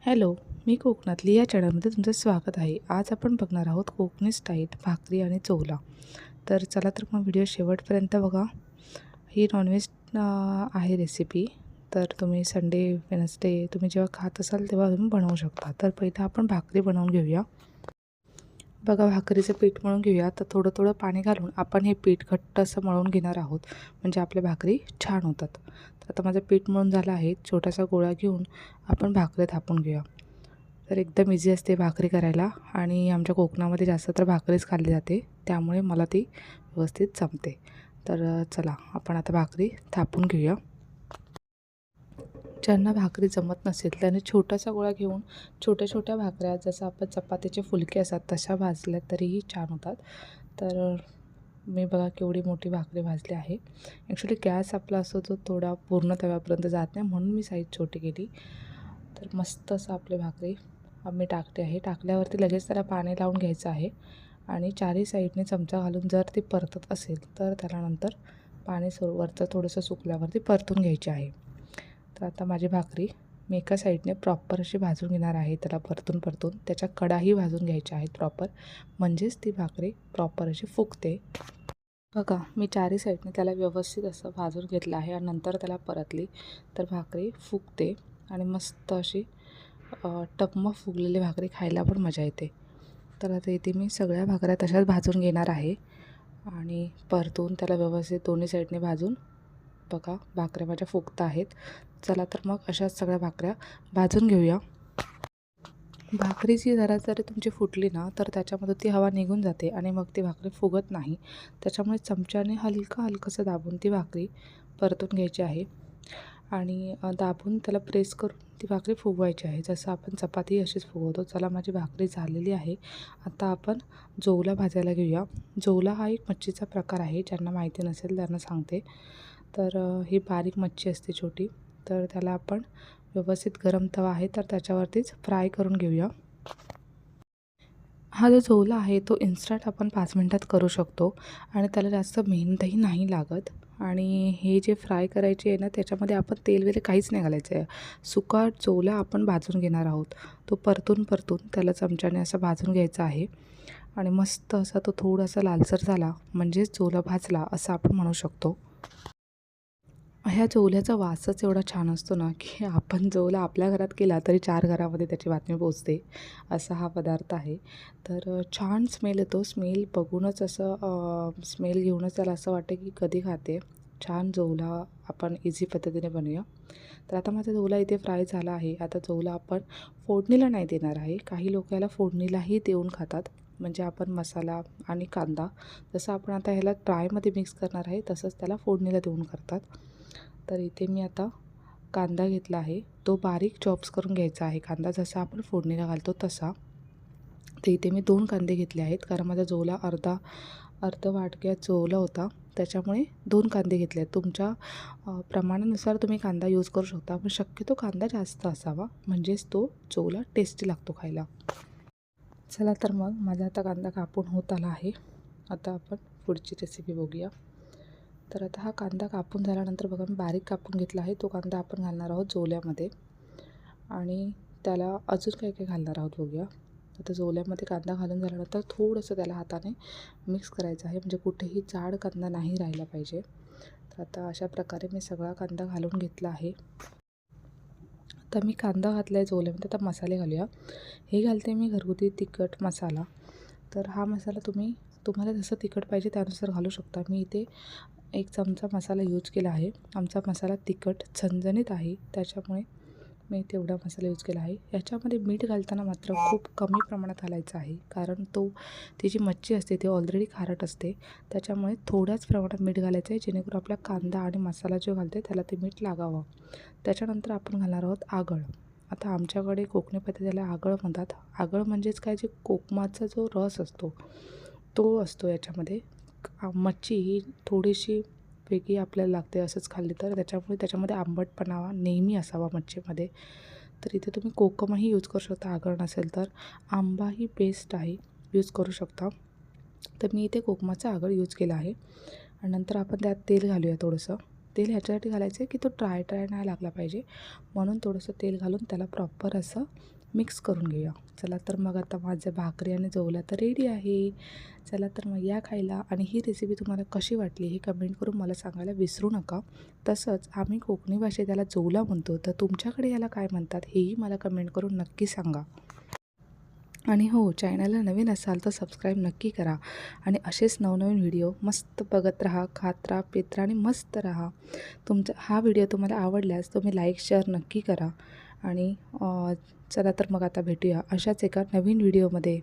Hello, मी कोकणातली या चॅनलमध्ये तुमचं स्वागत आहे. आज आपण बघणार आहोत कोकणी स्टाईल भाकरी आणि चोवला. तर चला तर मग व्हिडिओ शेवटपर्यंत बघा. ही नॉनव्हेज आहे रेसिपी. तर तुम्ही संडे, वेनसडे तुम्ही जेव्हा खात असाल तेव्हा तुम्ही बनवू शकता. तर पहिलं आपण भाकरी बनवून घेऊया. बघा, भाकरीचं पीठ मळून घेऊया. तर थोडं थोडं पाणी घालून आपण हे पीठ घट्ट असं मळून घेणार आहोत, म्हणजे आपल्या भाकरी छान होतात. तर आता माझं पीठ मळून झालं आहे. छोटासा गोळा घेऊन आपण भाकरी थापून घेऊया. तर एकदम इझी असते भाकरी करायला आणि आमच्या कोकणामध्ये जास्त तर भाकरीच खाल्ली जाते, त्यामुळे मला ती व्यवस्थित जमते. तर चला आपण आता भाकरी थापून घेऊया. ज्यांना भाकरी जमत नसेल त्याने छोटासा गोळा घेऊन छोट्या छोट्या भाकऱ्या, जसं आपण चपातीचे फुलके असतात तशा भाजल्या तरीही छान होतात. तर मी बघा केवढी मोठी भाकरी भाजली आहे. ॲक्च्युली गॅस आपला असतो तो थोडा पूर्ण तव्यापर्यंत जात नाही, म्हणून मी साईज छोटी केली. तर मस्त असं आपली भाकरी मी टाकते आहे. टाकल्यावरती लगेच त्याला पाणी लावून घ्यायचं आहे आणि चारही साईडने चमचा घालून जर ती परतत असेल तर त्याला नंतर पाणी वरचं थोडंसं सुकल्यावरती परतून घ्यायची आहे. तर आता माझी भाकरी मी एका साईडने प्रॉपर अशी भाजून घेणार आहे. त्याला परतून त्याच्या कडाही भाजून घ्यायच्या आहेत प्रॉपर, म्हणजेच ती भाकरी प्रॉपर अशी फुगते. बघा, मी चारही साईडने त्याला व्यवस्थित असं भाजून घेतलं आहे आणि नंतर त्याला परतली तर भाकरी फुगते आणि मस्त अशी टम्म फुगलेली भाकरी खायला पण मजा येते. तर आता इथे मी सगळ्या भाकऱ्या तशाच भाजून घेणार आहे आणि परतून त्याला व्यवस्थित दोन्ही साईडने भाजून बघा भाकऱ्या माझ्या फुगत आहेत. चला तर मग अशाच सगळ्या भाकऱ्या भाजून घेऊया. भाकरीची जरा जरी तुमची फुटली ना तर त्याच्यामध्ये ती हवा निघून जाते आणि मग ती भाकरी फुगत नाही. त्याच्यामुळे चमच्याने हलकंसं दाबून ती भाकरी परतून घ्यायची आहे आणि दाबून त्याला प्रेस करून ती भाकरी फुगवायची आहे, जसं आपण चपाती अशीच फुगवतो. चला माझी भाकरी झालेली आहे. आता आपण जवला भाजायला घेऊया. जवला हा एक मच्छीचा प्रकार आहे. ज्यांना माहिती नसेल त्यांना सांगते. तर ही बारीक मच्छी असते छोटी. तर त्याला आपण व्यवस्थित गरम तवा आहे तर त्याच्यावरतीच फ्राय करून घेऊया. हा जो जवला आहे तो इन्स्टंट आपण 5 मिनटात करू शकतो आणि त्याला जास्त मेहनतही नाही लागत. आणि हे जे फ्राय करायचे आहे ना त्याच्यामध्ये आपण तेल वगैरे काहीच नाही घालायचं आहे. सुका जवला आपण भाजून घेणार आहोत. तो परतून त्याला चमच्याने असं भाजून घ्यायचा आहे आणि मस्त असा तो थोडासा लालसर झाला म्हणजेच जवला भाजला असं आपण म्हणू शकतो. ह्या जवल्याचा वासच एवढा छान असतो ना की आपण जवला आपल्या घरात केला तरी 4 घरामध्ये त्याची बातमी पोचते, असा हा पदार्थ आहे. तर छान स्मेल येतो. स्मेल बघूनच असं स्मेल घेऊनच त्याला असं वाटतं की कधी खाते. छान जवला आपण इझी पद्धतीने बनवूया. तर आता माझा जवला इथे फ्राय झाला आहे. आता जवला आपण फोडणीला नाही देणार आहे. काही लोक याला फोडणीलाही देऊन खातात, म्हणजे आपण मसाला आणि कांदा जसं आपण आता ह्याला फ्रायमध्ये मिक्स करणार आहे तसंच त्याला फोडणीला देऊन करतात. तर इथे मी आता कांदा घेतला आहे, तो बारीक चॉप्स करून घ्यायचा आहे. कांदा जसा आपण फोडणीला घालतो तसा. तर इथे मी 2 कांदे घेतले आहेत, कारण माझा जवला अर्ध वाटक्यात जवला होता, त्याच्यामुळे 2 कांदे घेतले आहेत. तुमच्या प्रमाणानुसार तुम्ही कांदा यूज करू शकता, पण शक्यतो कांदा जास्त असावा, म्हणजेच तो जवला टेस्टी लागतो खायला. चला तर मग माझा आता कांदा कापून होत आला आहे. आता आपण पुढची रेसिपी बघूया. तर आता हा कांदा कापून झाल्यानंतर बघा मी बारीक कापून घेतला आहे. तो कांदा आपण घालणार आहोत जवल्यामध्ये आणि त्याला अजून काय काय घालणार आहोत बघूया. आता जवल्यामध्ये कांदा घालून झाल्यानंतर थोडंसं त्याला हाताने मिक्स करायचं आहे, म्हणजे कुठेही जाड कांदा नाही राहिला पाहिजे. तर आता अशा प्रकारे मी सगळा कांदा घालून घेतला आहे. आता मी कांदा घातला आहे जवल्यामध्ये. आता मसाले घालूया. हे घालते मी घरगुती तिखट मसाला. तर हा मसाला तुम्हाला जसं तिखट पाहिजे त्यानुसार घालू शकता. मी इथे 1 चमचा मसाला यूज केला आहे. आमचा मसाला तिखट झणझणीत आहे, त्याच्यामुळे मी तेवढा मसाला यूज केला आहे. याच्यामध्ये मीठ घालताना मात्र खूप कमी प्रमाणात घालायचं आहे, कारण ती जी मच्छी असते ती ऑलरेडी खारट असते, त्याच्यामुळे थोड्याच प्रमाणात मीठ घालायचं आहे, जेणेकरून आपला कांदा आणि मसाला जो घालते त्याला ते मीठ लागावं. त्याच्यानंतर आपण घालणार आहोत आगळ. आता आमच्याकडे कोकणी पद्धतीला आगळ म्हणतात. आगळ म्हणजेच काय, जे कोकमाचा जो रस असतो तो असतो याच्यामध्ये. मच्छी ही थोडीशी वेगळी आपल्याला लागते असंच खाल्ली तर, त्याच्यामध्ये आंबटपणा नेहमी असावा मच्छीमध्ये. तर इथे तुम्ही कोकमही यूज करू शकता, आगळ नसेल तर आंबा ही बेस्ट आहे, यूज करू शकता. तर मी इथे कोकमाचा आगळ यूज केला आहे. आणि नंतर आपण त्यात तेल घालूया. थोडंसं तेल ह्याच्यासाठी घालायचं आहे की तो ड्राय नाही लागला पाहिजे, म्हणून थोडंसं तेल घालून त्याला प्रॉपर असं मिक्स करून घेऊया. चला तर मग आता माझ्या भाकरी आणि चोवला तर रेडी आहे. चला तर मग या खायला. आणि ही रेसिपी तुम्हाला कशी वाटली हे कमेंट करून मला सांगायला विसरू नका. तसंच आम्ही कोकणी भाषेत याला चोवला म्हणतो, तर तुमच्याकडे याला काय म्हणतात हेही मला कमेंट करून नक्की सांगा. आणि हो, चॅनलला नवीन असाल तर सबस्क्राईब नक्की करा. आणि असेच नवनवीन व्हिडिओ मस्त बघत राहा, खात राहा, पित राहा आणि मस्त राहा. तुमचा हा व्हिडिओ तुम्हाला आवडल्यास तुम्ही लाईक शेअर नक्की करा. आणि चला तर मग आता भेटूया अशाच एका नवीन व्हिडिओमध्ये.